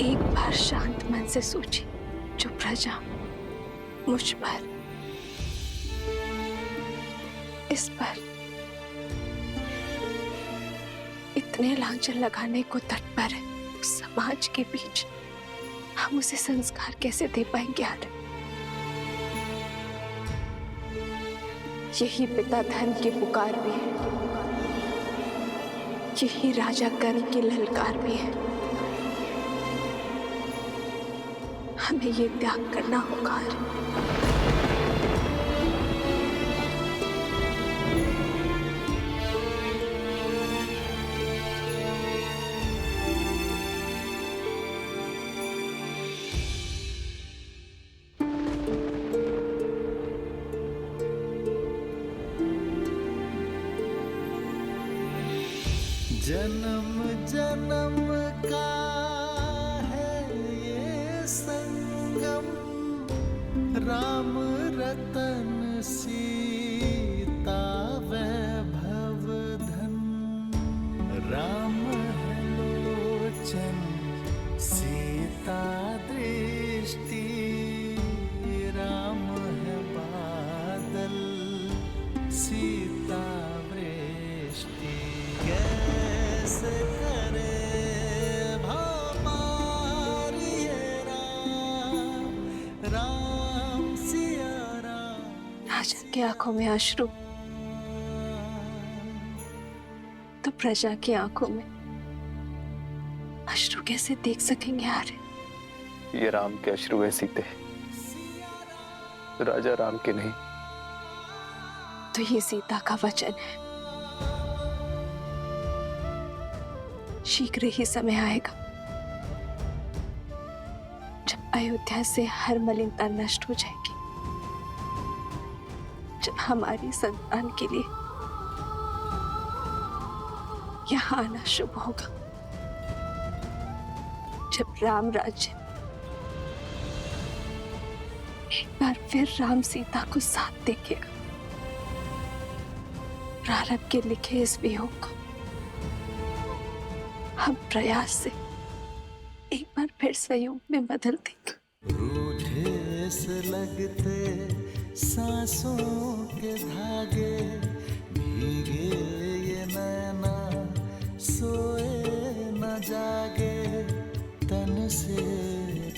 एक बार शांत मन से सोची, जो प्रजा मुझ पर, इस पर इतने लांछन लगाने को तत्पर है, उस समाज के बीच हम उसे संस्कार कैसे दे पाएंगे यार? यही पिता धर्म की पुकार भी है, यही राजा कर्म की ललकार भी है। हमें ये त्याग करना होगा। जन्म जन्म का है ये संगम, राम रतन सीता वैभव धन। राम है लोचन सीता दृष्टि, राम है बादल सीता वृष्टि। कैसे करे भपार ये राम, राम सिया राम। राजा की आंखों में अश्रु तो प्रजा की आंखों में अश्रु कैसे देख सकेंगे यार? ये राम के अश्रु है सीते, राजा राम के नहीं। तो ये सीता का वचन है, शीघ्र ही समय आएगा जब अयोध्या से हर मलिनता नष्ट हो जाएगी, जब हमारी संतान के लिए यहाँ आना शुभ होगा, जब राम राज्य एक बार फिर राम सीता को साथ देखेगा। प्रारब्ध के लिखे इस वियोग को हम प्रयास से एक बार फिर संयोग में बदल देंगे। रूठे से लगते सांसों के धागे, भीगे ये नैना सोए न जागे। तन से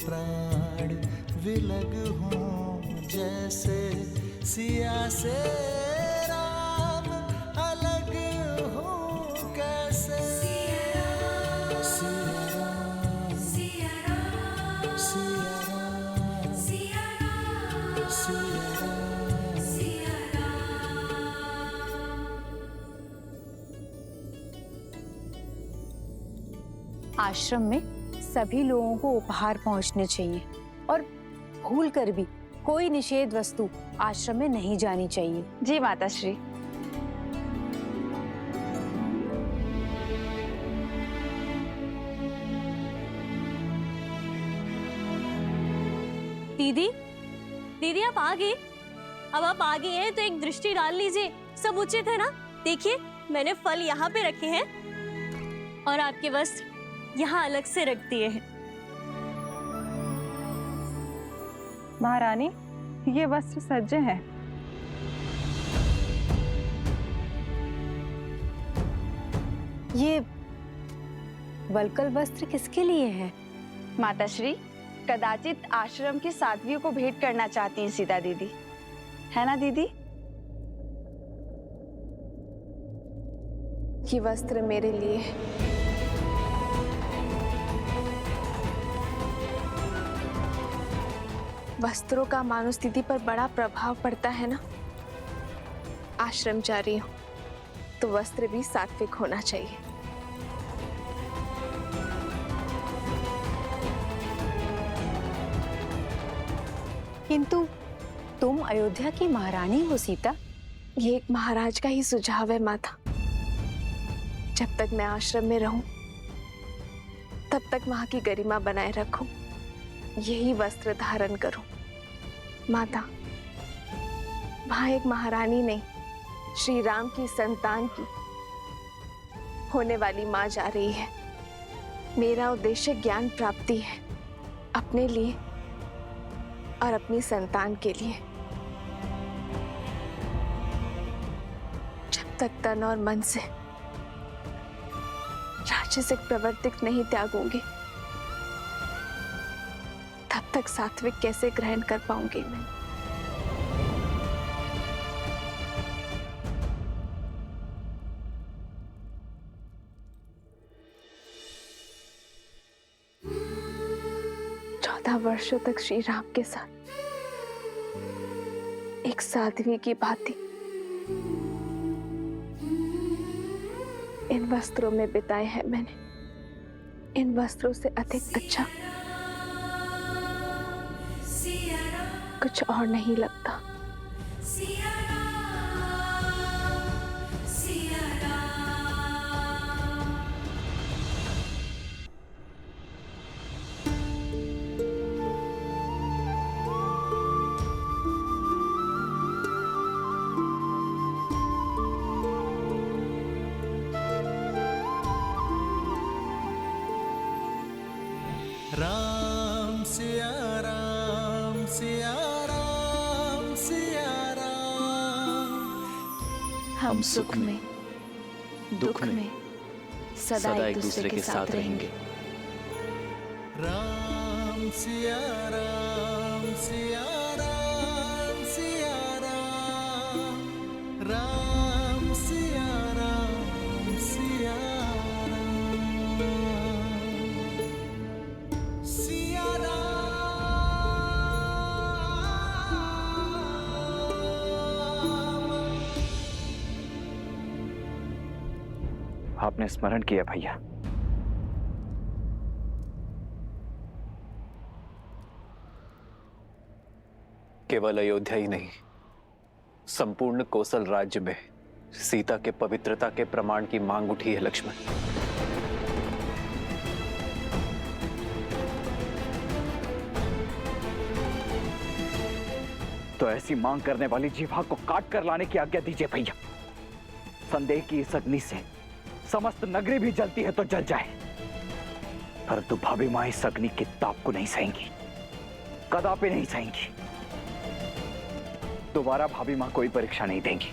प्राण विलग हों जैसे, सिया से राम अलग हो कैसे। आश्रम में सभी लोगों को उपहार पहुंचने चाहिए और भूल कर भी कोई निषेध वस्तु आश्रम में नहीं जानी चाहिए। जी माताश्री। दीदी, दीदी आप आ गए। अब आप आ गए हैं तो एक दृष्टि डाल लीजिए, सब उचित है ना? देखिए मैंने फल यहाँ पे रखे हैं और आपके वस्त्र यहाँ अलग से रख दिए हैं। महारानी, ये वस्त्र सज्ज है। ये वलकल वस्त्र किसके लिए है? माताश्री, कदाचित आश्रम की साध्वियों को भेंट करना चाहती हैं सीता दीदी, है ना दीदी? ये वस्त्र मेरे लिए है। वस्त्रों का मानव स्थिति पर बड़ा प्रभाव पड़ता है ना। आश्रम जा रही हूं तो वस्त्र भी सात्विक होना चाहिए। किंतु तुम अयोध्या की महारानी हो सीता। ये एक महाराज का ही सुझाव है माता। जब तक मैं आश्रम में रहूं तब तक वहां की गरिमा बनाए रखूं, यही वस्त्र धारण करूं। माता, वहां एक महारानी नहीं, श्री राम की संतान की होने वाली मां जा रही है। मेरा उद्देश्य ज्ञान प्राप्ति है, अपने लिए और अपनी संतान के लिए। जब तक तन और मन से राजसिक प्रवृत्ति नहीं त्यागूंगी, तब तक सात्विक कैसे ग्रहण कर पाऊंगी मैं? वर्षों तक श्री राम के साथ एक साध्वी की भांति इन वस्त्रों में बिताए हैं मैंने। इन वस्त्रों से अधिक अच्छा कुछ और नहीं लगता। राम सिया राम सिया राम सिया राम। हम सुख में दुख में सदा एक दूसरे के साथ रहेंगे। राम सिया राम सिया राम सिया राम। राम सिया राम सिया आपने स्मरण किया भैया। केवल अयोध्या ही नहीं, संपूर्ण कौशल राज्य में सीता के पवित्रता के प्रमाण की मांग उठी है लक्ष्मण। तो ऐसी मांग करने वाली जीभा को काट कर लाने की आज्ञा दीजिए भैया। संदेह की इस अग्नि से समस्त नगरी भी जलती है तो जल जाए, परंतु भाभी मां इस अग्नि की ताप को नहीं सहेंगी, कदापि नहीं सहेंगी। दोबारा भाभी मां कोई परीक्षा नहीं देंगी।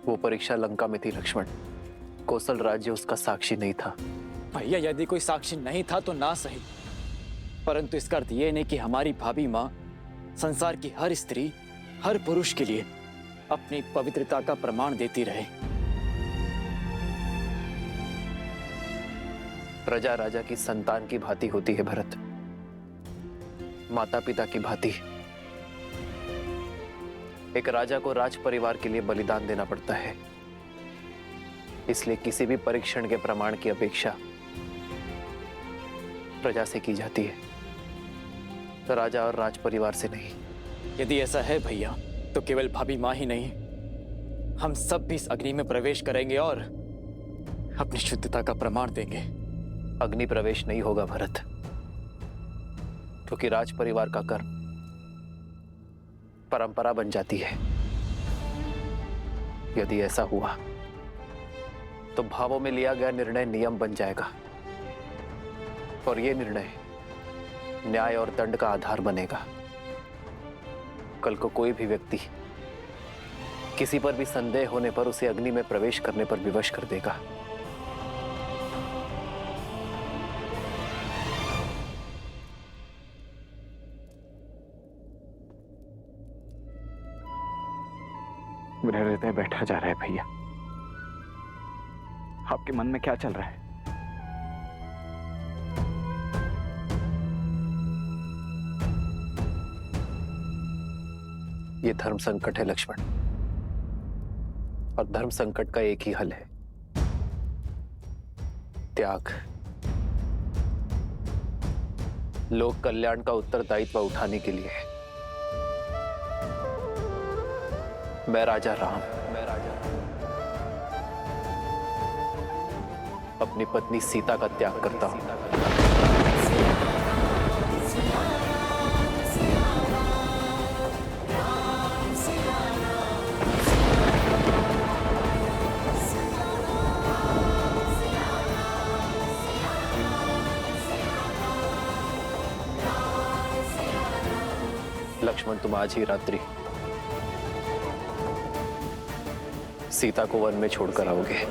वो परीक्षा लंका में थी लक्ष्मण, कौशल राज्य उसका साक्षी नहीं था। भैया यदि कोई साक्षी नहीं था तो ना सही, परंतु इसका अर्थ यह नहीं कि हमारी भाभी मां संसार की हर स्त्री, हर पुरुष के लिए अपनी पवित्रता का प्रमाण देती रहे। प्रजा राजा की संतान की भांति होती है भरत, माता पिता की भांति। एक राजा को राज परिवार के लिए बलिदान देना पड़ता है, इसलिए किसी भी परीक्षण के प्रमाण की अपेक्षा प्रजा से की जाती है, तो राजा और राज परिवार से नहीं। यदि ऐसा है भैया तो केवल भाभी मां ही नहीं, हम सब भी इस अग्नि में प्रवेश करेंगे और अपनी शुद्धता का प्रमाण देंगे। अग्नि प्रवेश नहीं होगा भरत, क्योंकि राज परिवार का कर्म परंपरा बन जाती है। यदि ऐसा हुआ तो भावों में लिया गया निर्णय नियम बन जाएगा, और यह निर्णय न्याय और दंड का आधार बनेगा। कल को कोई भी व्यक्ति किसी पर भी संदेह होने पर उसे अग्नि में प्रवेश करने पर विवश कर देगा। मेरा हृदय बैठा जा रहा है भैया। आपके मन में क्या चल रहा है? ये धर्म संकट है लक्ष्मण, और धर्म संकट का एक ही हल है, त्याग। लोक कल्याण का उत्तरदायित्व उठाने के लिए मैं राजा राम अपनी पत्नी सीता का त्याग करता हूं। लक्ष्मण तुम आज ही रात्रि सीता को वन में छोड़कर आओगे।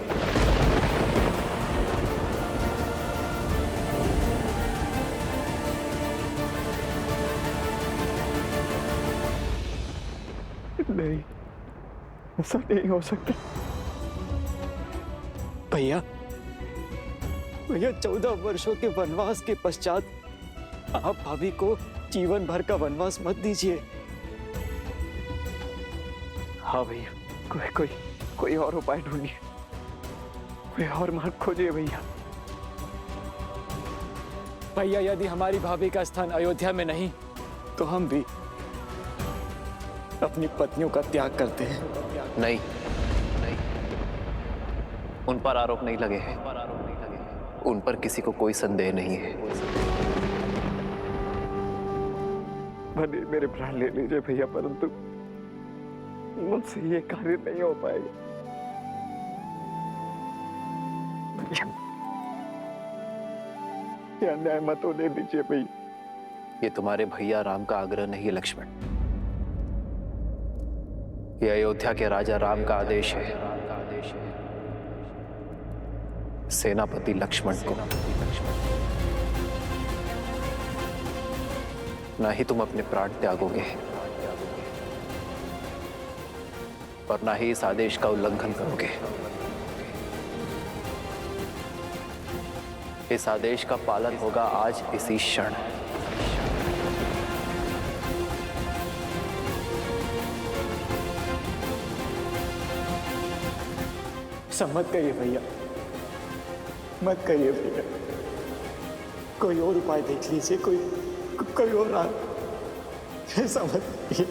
नहीं, ऐसा नहीं हो सकता भैया। भैया 14 वर्षों के वनवास के पश्चात आप भाभी को जीवन भर का वनवास मत दीजिए। हाँ भैया, कोई और उपाय ढूंढिए, कोई और मार्ग खोजिए भैया। भैया यदि हमारी भाभी का स्थान अयोध्या में नहीं तो हम भी अपनी पत्नियों का त्याग करते हैं। नहीं, उन पर आरोप नहीं लगे हैं, उन पर किसी को कोई संदेह नहीं है। भले मेरे प्राण ले लीजिए भैया, परंतु मुझसे ये कार्य नहीं हो पाएगा। ये अन्याय मत होने दीजिए भैया। ये तुम्हारे भैया राम का आग्रह नहीं है लक्ष्मण, ये अयोध्या के राजा राम का आदेश है सेनापति लक्ष्मण को। ना ही तुम अपने प्राण त्यागोगे और ना ही इस आदेश का उल्लंघन करोगे। इस आदेश का पालन होगा आज इसी क्षण। मत करिए भैया, मत करिए भैया। कोई और उपाय देख लीजिए, कोई और ऐसा मत करिए।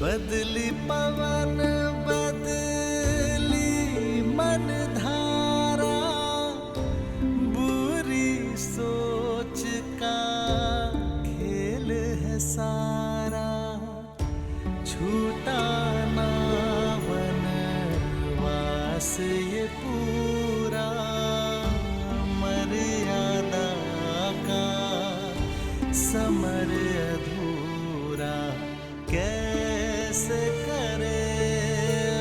बदली पवन बदली मन धारा, बुरी सोच का खेल है सारा। छूटा ना वनवास ये पूरा, मर्यादा का समर अधूरा। कैसे करे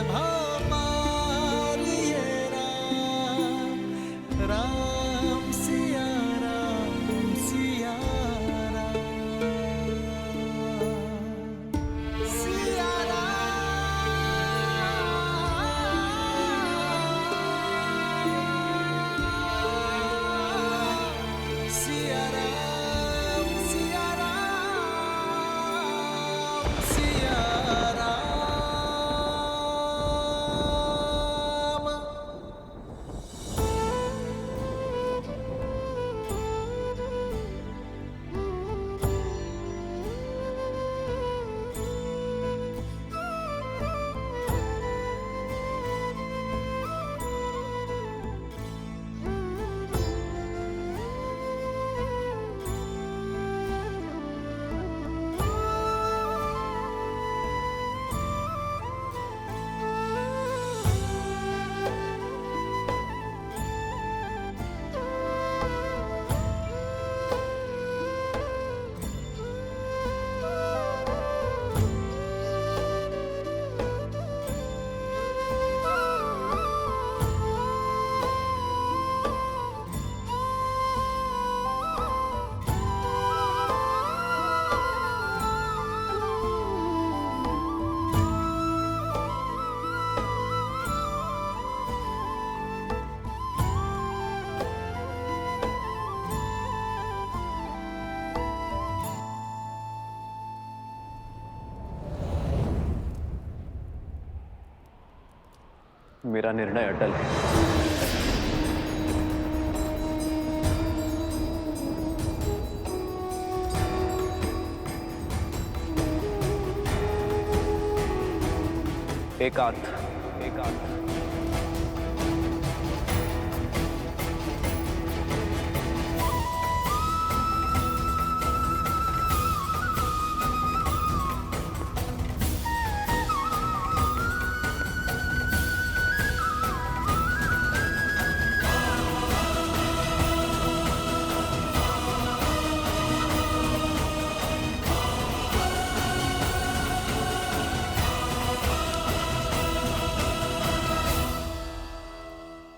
भगवान ये राम, राम सिया राम सिया राम, सिया राम, सिया राम, सिया राम, सिया राम। मेरा निर्णय अटल है। एकांत।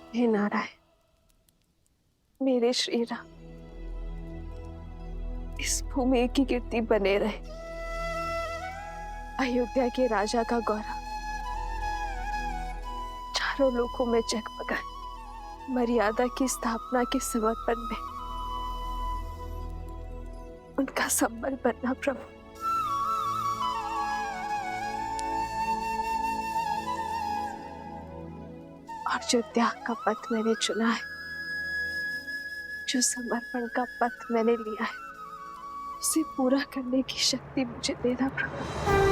हे नारायण, मेरे श्री राम इस भूमि की कीर्ति बने रहे, अयोध्या के राजा का गौरव चारों लोकों में जगमगाए, मर्यादा की स्थापना के समर्पण में उनका संबल बनना प्रभु। और जो त्याग का पथ मैंने चुना है, जो समर्पण का पथ मैंने लिया है, उसे पूरा करने की शक्ति मुझे देना प्रभु।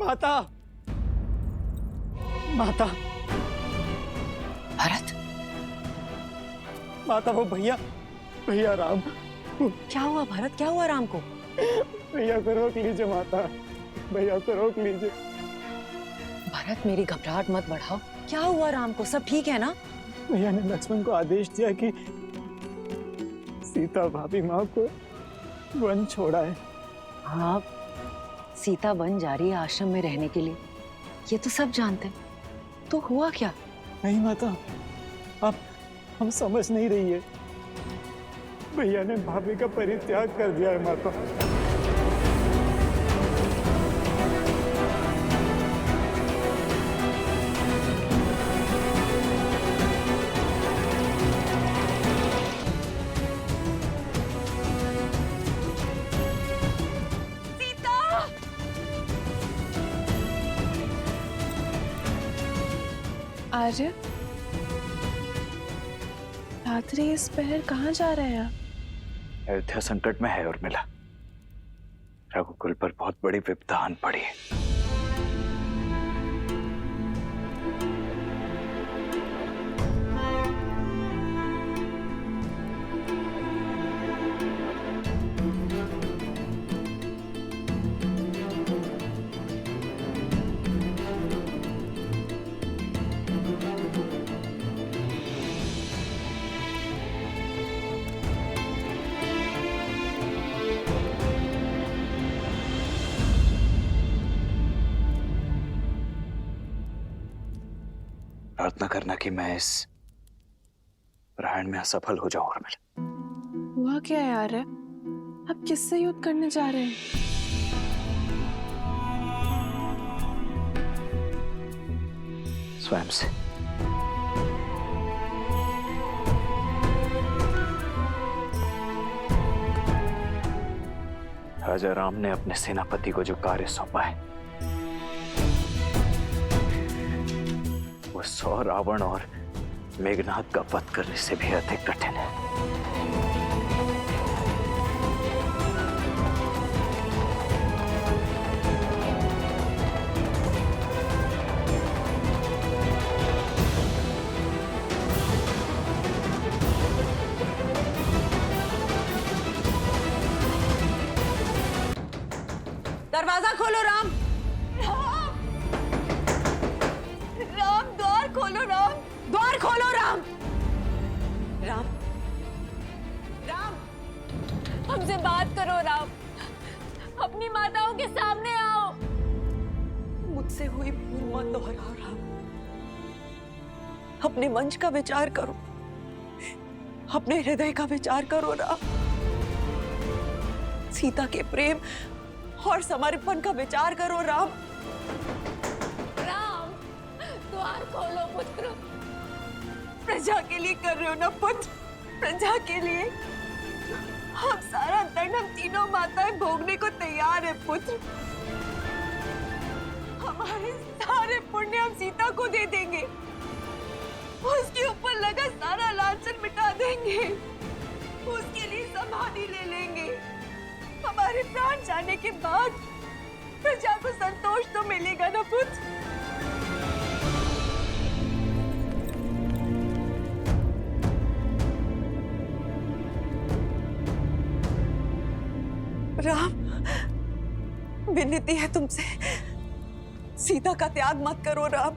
माता, माता, भरत, माता वो भैया, भैया राम। क्या हुआ भरत? क्या हुआ राम को? भैया को रोक लीजिए माता, भैया को रोक लीजिए। भरत मेरी घबराहट मत बढ़ाओ। क्या हुआ राम को? सब ठीक है ना? भैया ने लक्ष्मण को आदेश दिया कि सीता भाभी माँ को वन छोड़ा है। हाँ, सीता वन जा रही है आश्रम में रहने के लिए, ये तो सब जानते हैं। तो हुआ क्या? नहीं माता, आप हम समझ नहीं रही है। भैया ने भाभी का परित्याग कर दिया है माता। आर्य, रात्रि इस पहर कहाँ जा रहे हैं? अयोध्या संकट में है उर्मिला। रघुकुल पर बहुत बड़ी विपदा आन पड़ी है। प्रार्थना करना कि मैं इस प्रयाण में असफल हो जाऊं उर्मिला। हुआ क्या है आर्य? आप किससे युद्ध करने जा रहे हैं? स्वयं से। राजा राम ने अपने सेनापति को जो कार्य सौंपा है, वो 100 रावण और मेघनाद का वध करने से भी अधिक कठिन है। दरवाजा खोलो राम। राम, द्वार खोलो राम, द्वार खोलो राम। राम, राम, हमसे बात करो राम, अपनी माताओं के सामने आओ। मुझसे हुई भूल मत दोहराओ राम। अपने वंश का विचार करो, अपने हृदय का विचार करो राम। सीता के प्रेम और समर्पण का विचार करो राम। राम, द्वार खोलो पुत्र। प्रजा के लिए कर रहे हो ना पुत्र, प्रजा के लिए। हम सारा दंड हम तीनों माताएं भोगने को तैयार है पुत्र। हमारे सारे पुण्य हम सीता को दे देंगे, उसके ऊपर लगा सारा लांछन मिटा देंगे, उसके लिए समाधि ले लेंगे। हमारे प्राण जाने के बाद प्रजा को संतोष तो मिलेगा ना पुत्र। राम, विनती है तुमसे, सीता का त्याग मत करो राम,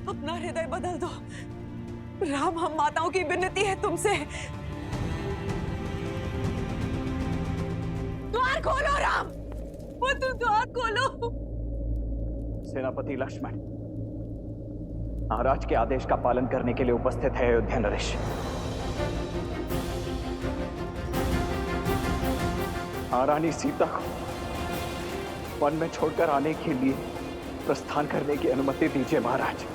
अपना हृदय बदल दो। राम, हम माताओं की विनती है तुमसे, द्वार खोलो राम, पुत्र द्वार खोलो। सेनापति लक्ष्मण महाराज के आदेश का पालन करने के लिए उपस्थित है अयोध्या नरेश। महारानी सीता को वन में छोड़कर आने के लिए प्रस्थान करने की अनुमति दीजिए महाराज।